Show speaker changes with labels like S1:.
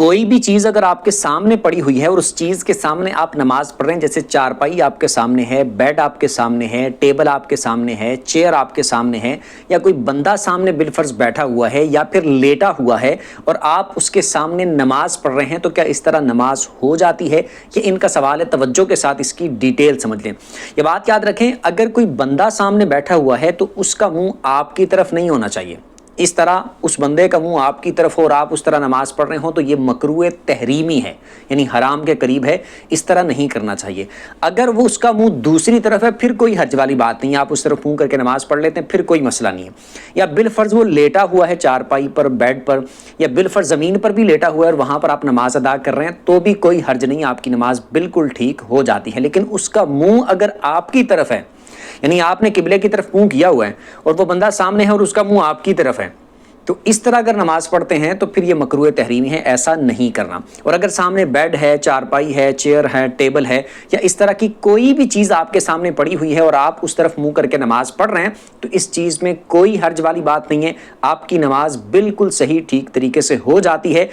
S1: कोई भी चीज़ अगर आपके सामने पड़ी हुई है और उस चीज़ के सामने आप नमाज पढ़ रहे हैं, जैसे चारपाई आपके सामने है, बेड आपके सामने है, टेबल आपके सामने है, चेयर आपके सामने है, या कोई बंदा सामने बिलफर्ज बैठा हुआ है या फिर लेटा हुआ है और आप उसके सामने नमाज पढ़ रहे हैं, तो क्या इस तरह नमाज हो जाती है? ये इनका सवाल है। तवज्जो के साथ इसकी डिटेल समझ लें। ये बात याद रखें, अगर कोई बंदा सामने बैठा हुआ है तो उसका मुंह आपकी तरफ नहीं होना चाहिए। इस तरह उस बंदे का मुंह आपकी तरफ हो और आप उस तरह नमाज पढ़ रहे हो तो ये मकरूह तहरीमी है, यानी हराम के करीब है। इस तरह नहीं करना चाहिए। अगर वो उसका मुंह दूसरी तरफ है फिर कोई हर्ज वाली बात नहीं है, आप उस तरफ मुंह करके नमाज पढ़ लेते हैं, फिर कोई मसला नहीं है। या बिलफर्ज वो लेटा हुआ है चारपाई पर, बेड पर, या बिलफर्ज ज़मीन पर भी लेटा हुआ है और वहाँ पर आप नमाज अदा कर रहे हैं, तो भी कोई हर्ज नहीं, आपकी नमाज बिल्कुल ठीक हो जाती है। लेकिन उसका मुँह अगर आपकी तरफ है, यानी आपने किबले की तरफ मुंह किया हुआ है और वो बंदा सामने है और उसका मुंह आपकी तरफ है, तो इस तरह अगर नमाज पढ़ते हैं तो फिर ये मकरूह तहरीमी है, ऐसा नहीं करना। और अगर सामने बेड है, चारपाई है, चेयर है, टेबल है, या इस तरह की कोई भी चीज़ आपके सामने पड़ी हुई है और आप उस तरफ मुंह करके नमाज पढ़ रहे हैं, तो इस चीज़ में कोई हर्ज वाली बात नहीं है, आपकी नमाज बिल्कुल सही ठीक तरीके से हो जाती है।